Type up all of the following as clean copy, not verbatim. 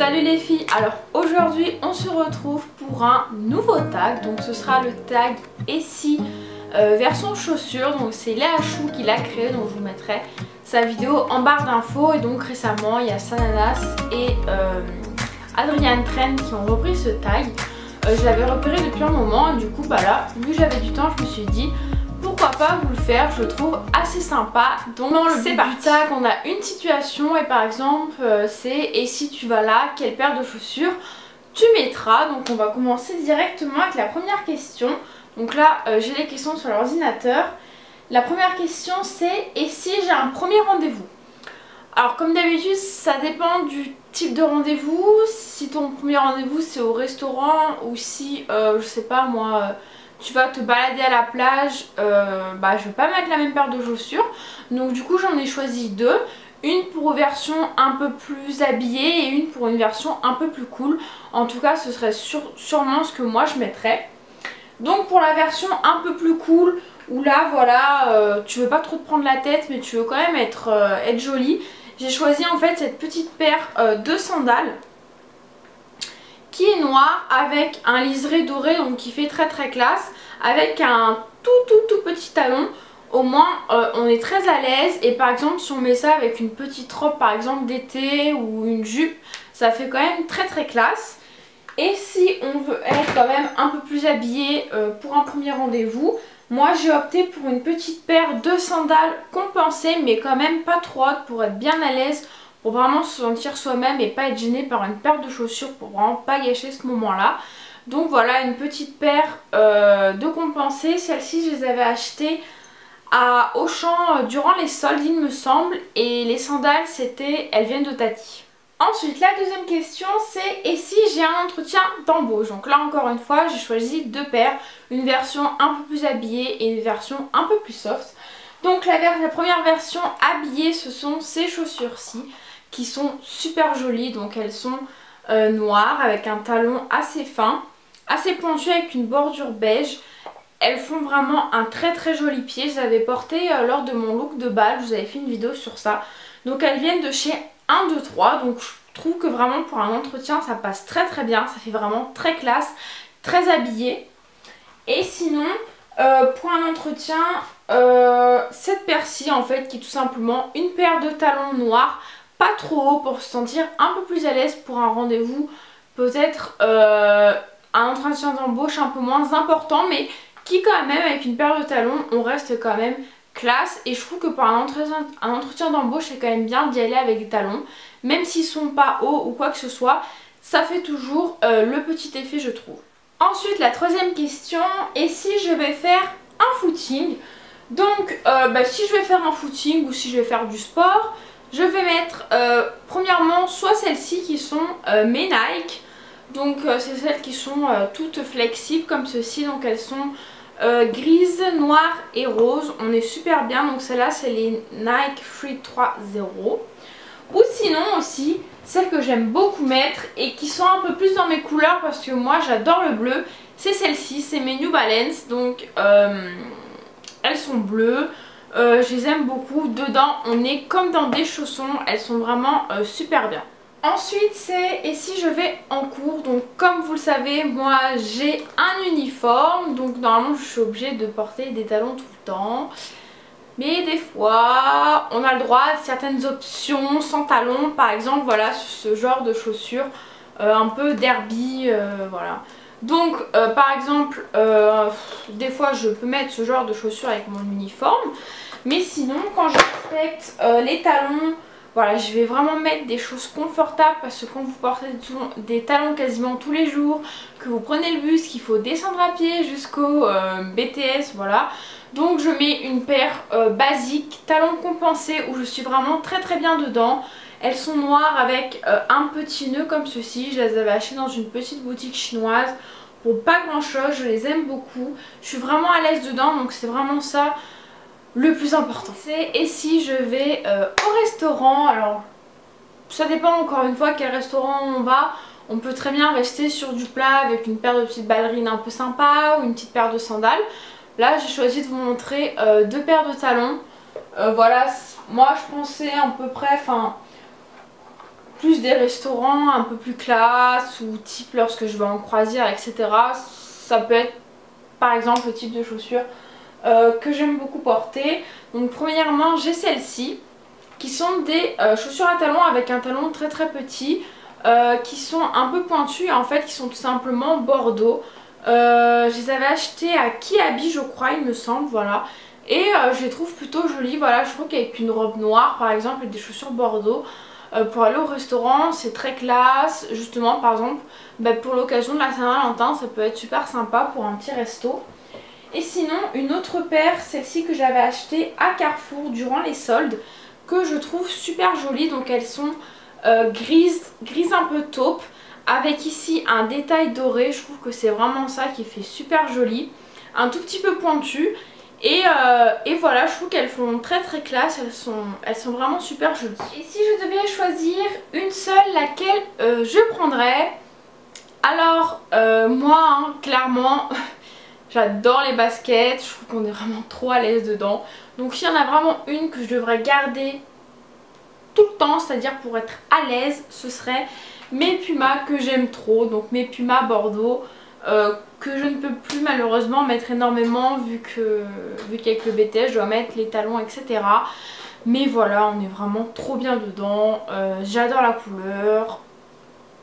Salut les filles, alors aujourd'hui on se retrouve pour un nouveau tag, donc ce sera le tag et si version chaussures, donc c'est Léa Chou qui l'a créé, donc je vous mettrai sa vidéo en barre d'infos. Et donc récemment il y a Sananas et Adrian Tren qui ont repris ce tag. Je l'avais repéré depuis un moment et du coup bah là, vu que j'avais du temps, je me suis dit pourquoi pas vous le faire, je le trouve assez sympa. Donc dans le but du tag, on a une situation et par exemple c'est et si tu vas là, quelle paire de chaussures tu mettras. Donc on va commencer directement avec la première question. Donc là j'ai les questions sur l'ordinateur. La première question c'est et si j'ai un premier rendez-vous. Alors comme d'habitude ça dépend du type de rendez-vous. Si ton premier rendez-vous c'est au restaurant ou si je sais pas moi tu vas te balader à la plage, bah je vais pas mettre la même paire de chaussures. Donc du coup j'en ai choisi deux. Une pour une version un peu plus habillée et une pour une version un peu plus cool. En tout cas ce serait sûrement ce que moi je mettrais. Donc pour la version un peu plus cool, où là voilà, tu veux pas trop te prendre la tête mais tu veux quand même être jolie. J'ai choisi en fait cette petite paire de sandales qui est noire avec un liseré doré, donc qui fait très classe, avec un tout petit talon. Au moins on est très à l'aise et par exemple si on met ça avec une petite robe par exemple d'été ou une jupe, ça fait quand même très classe. Et si on veut être quand même un peu plus habillé pour un premier rendez-vous, moi j'ai opté pour une petite paire de sandales compensées mais quand même pas trop haute pour être bien à l'aise, pour vraiment se sentir soi-même et pas être gêné par une paire de chaussures, pour vraiment pas gâcher ce moment là. Donc voilà une petite paire de compensées. Celles-ci je les avais achetées à Auchan durant les soldes il me semble, et les sandales elles viennent de Tati. Ensuite la deuxième question c'est et si j'ai un entretien d'embauche. Donc là encore une fois j'ai choisi deux paires, une version un peu plus habillée et une version un peu plus soft. Donc la première version habillée, ce sont ces chaussures-ci qui sont super jolies. Donc elles sont noires avec un talon assez fin, assez pointu avec une bordure beige. Elles font vraiment un très joli pied. Je les avais portées lors de mon look de bal, je vous avais fait une vidéo sur ça. Donc elles viennent de chez 1, 2, 3. Donc je trouve que vraiment pour un entretien ça passe très bien. Ça fait vraiment très classe, très habillé. Et sinon pour un entretien, cette paire-ci en fait qui est tout simplement une paire de talons noirs, pas trop haut pour se sentir un peu plus à l'aise pour un rendez-vous, peut-être un entretien d'embauche un peu moins important, mais qui quand même avec une paire de talons on reste quand même classe. Et je trouve que pour un entretien d'embauche c'est quand même bien d'y aller avec des talons, même s'ils sont pas hauts ou quoi que ce soit, ça fait toujours le petit effet je trouve. Ensuite la troisième question, et si je vais faire un footing. Donc si je vais faire un footing ou si je vais faire du sport, je vais mettre premièrement soit celles-ci qui sont mes Nike. Donc c'est celles qui sont toutes flexibles comme ceci. Donc elles sont grises, noires et roses. On est super bien. Donc celles-là c'est les Nike Free 3.0. Ou sinon aussi celles que j'aime beaucoup mettre et qui sont un peu plus dans mes couleurs parce que moi j'adore le bleu, c'est celles-ci, c'est mes New Balance. Donc elles sont bleues, je les aime beaucoup. Dedans on est comme dans des chaussons, elles sont vraiment super bien. Ensuite c'est et si je vais en cours. Donc comme vous le savez moi j'ai un uniforme, donc normalement je suis obligée de porter des talons tout le temps. Mais des fois on a le droit à certaines options sans talons, par exemple voilà ce genre de chaussures un peu derby, voilà. Donc par exemple des fois je peux mettre ce genre de chaussures avec mon uniforme. Mais sinon quand je respecte les talons, voilà, je vais vraiment mettre des choses confortables parce que quand vous portez des talons quasiment tous les jours, que vous prenez le bus, qu'il faut descendre à pied jusqu'au BTS, voilà. Donc je mets une paire basique, talons compensés, où je suis vraiment très bien dedans. Elles sont noires avec un petit nœud comme ceci. Je les avais achetées dans une petite boutique chinoise pour pas grand chose. Je les aime beaucoup. Je suis vraiment à l'aise dedans, donc c'est vraiment ça le plus important. C'est et si je vais au restaurant. Alors ça dépend encore une fois quel restaurant on va. On peut très bien rester sur du plat avec une paire de petites ballerines un peu sympa ou une petite paire de sandales. Là j'ai choisi de vous montrer deux paires de talons. Voilà, moi je pensais à peu près, enfin plus des restaurants un peu plus classe ou type lorsque je vais en croisière, etc. Ça peut être par exemple le type de chaussures que j'aime beaucoup porter. Donc premièrement j'ai celles-ci qui sont des chaussures à talons avec un talon très petit, qui sont un peu pointues et en fait qui sont tout simplement bordeaux. Je les avais achetées à Kiabi je crois il me semble, voilà. Et je les trouve plutôt jolies, voilà, je trouve qu'avec une robe noire par exemple et des chaussures bordeaux, pour aller au restaurant c'est très classe. Justement par exemple pour l'occasion de la Saint-Valentin ça peut être super sympa pour un petit resto. Et sinon une autre paire, celle-ci que j'avais achetée à Carrefour durant les soldes, que je trouve super jolie. Donc elles sont grises un peu taupe avec ici un détail doré. Je trouve que c'est vraiment ça qui fait super joli, un tout petit peu pointu. Et voilà, je trouve qu'elles font très classe, elles sont vraiment super jolies. Et si je devais choisir une seule, laquelle je prendrais? Alors moi hein, clairement j'adore les baskets, je trouve qu'on est vraiment trop à l'aise dedans. Donc s'il y en a vraiment une que je devrais garder tout le temps, c'est-à-dire pour être à l'aise, ce serait mes Pumas que j'aime trop. Donc mes Pumas Bordeaux que je ne peux plus malheureusement mettre énormément vu qu'avec le BTS je dois mettre les talons etc. Mais voilà, on est vraiment trop bien dedans, j'adore la couleur,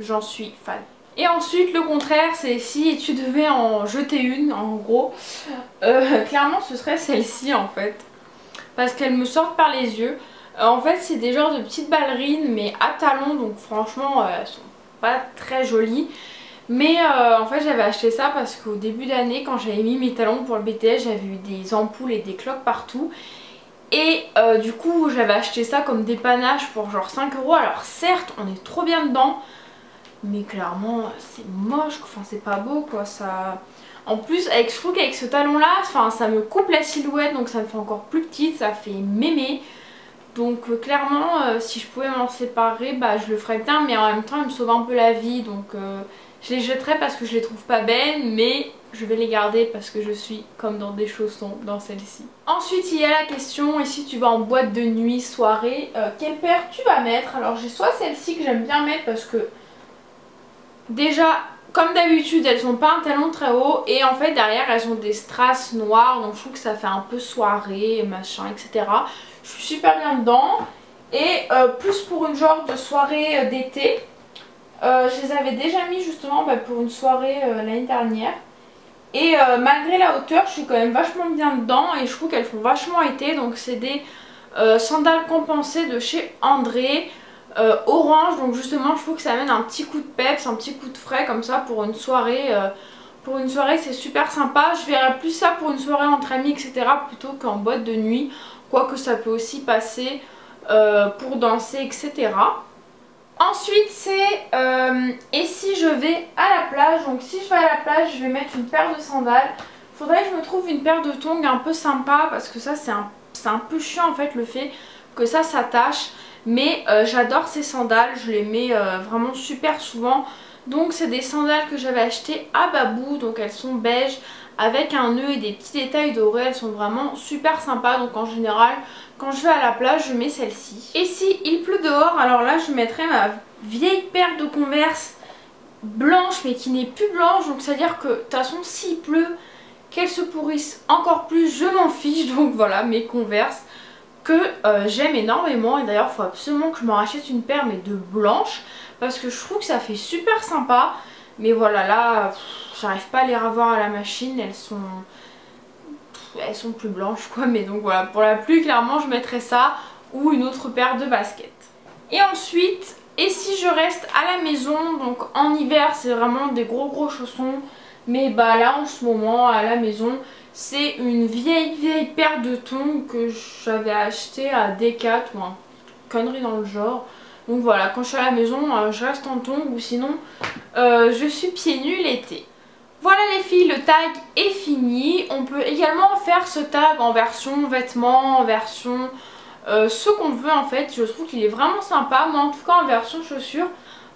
j'en suis fan. Et ensuite le contraire, c'est si tu devais en jeter une en gros, clairement ce serait celle-ci en fait. Parce qu'elles me sortent par les yeux. En fait c'est des genres de petites ballerines mais à talons, donc franchement elles sont pas très jolies. Mais en fait j'avais acheté ça parce qu'au début d'année quand j'avais mis mes talons pour le BTS j'avais eu des ampoules et des cloques partout. Et du coup j'avais acheté ça comme dépannage pour genre 5 €. Alors certes on est trop bien dedans, mais clairement c'est moche, enfin c'est pas beau quoi. Ça... En plus je trouve qu'avec ce talon là, ça me coupe la silhouette, donc ça me fait encore plus petite, ça fait mémé. Donc clairement si je pouvais m'en séparer je le ferais bien, mais en même temps il me sauve un peu la vie. Donc je les jetterai parce que je les trouve pas belles, mais je vais les garder parce que je suis comme dans des chaussons dans celle-ci. Ensuite il y a la question, et si tu vas en boîte de nuit, soirée, quelle paire tu vas mettre? Alors j'ai soit celle-ci que j'aime bien mettre parce que déjà comme d'habitude elles ont pas un talon très haut, et en fait derrière elles ont des strass noirs, donc je trouve que ça fait un peu soirée machin etc. Je suis super bien dedans. Et plus pour une genre de soirée d'été, je les avais déjà mis justement pour une soirée l'année dernière. Et malgré la hauteur je suis quand même vachement bien dedans et je trouve qu'elles font vachement été. Donc c'est des sandales compensées de chez André, orange. Donc justement je trouve que ça amène un petit coup de peps, un petit coup de frais comme ça pour une soirée. Pour une soirée c'est super sympa. Je verrais plus ça pour une soirée entre amis etc. plutôt qu'en boîte de nuit. Quoique ça peut aussi passer pour danser etc. Ensuite c'est et si je vais à la plage. Donc si je vais à la plage je vais mettre une paire de sandales. Faudrait que je me trouve une paire de tongs un peu sympa, parce que ça c'est un peu chiant en fait le fait que ça s'attache. Mais j'adore ces sandales, je les mets vraiment super souvent. Donc c'est des sandales que j'avais achetées à Babou, donc elles sont beige avec un nœud et des petits détails dorés, elles sont vraiment super sympas. Donc en général quand je vais à la plage je mets celle-ci. Et si il pleut dehors, alors là je mettrai ma vieille paire de Converse blanche mais qui n'est plus blanche. Donc c'est à dire que de toute façon s'il pleut, qu'elle se pourrisse encore plus, je m'en fiche. Donc voilà mes Converse que j'aime énormément. Et d'ailleurs il faut absolument que je me rachète une paire mais de blanche, parce que je trouve que ça fait super sympa. Mais voilà là j'arrive pas à les revoir à la machine, elles sont plus blanches quoi. Mais donc voilà, pour la pluie clairement je mettrais ça ou une autre paire de baskets. Et ensuite, et si je reste à la maison, donc en hiver c'est vraiment des gros chaussons. Mais là en ce moment à la maison c'est une vieille paire de tongs que j'avais acheté à Decat ou une connerie dans le genre. Donc voilà, quand je suis à la maison je reste en tongs, ou sinon je suis pieds nus l'été. Voilà les filles, le tag est fini. On peut également faire ce tag en version vêtements, en version ce qu'on veut en fait. Je trouve qu'il est vraiment sympa. Moi en tout cas en version chaussures,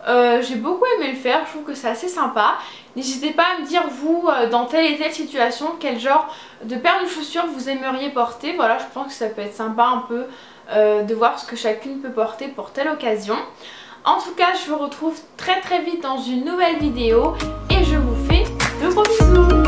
j'ai beaucoup aimé le faire. Je trouve que c'est assez sympa. N'hésitez pas à me dire vous dans telle et telle situation quel genre de paire de chaussures vous aimeriez porter. Voilà, je pense que ça peut être sympa un peu de voir ce que chacune peut porter pour telle occasion. En tout cas, je vous retrouve très vite dans une nouvelle vidéo et je vous fais de gros bisous.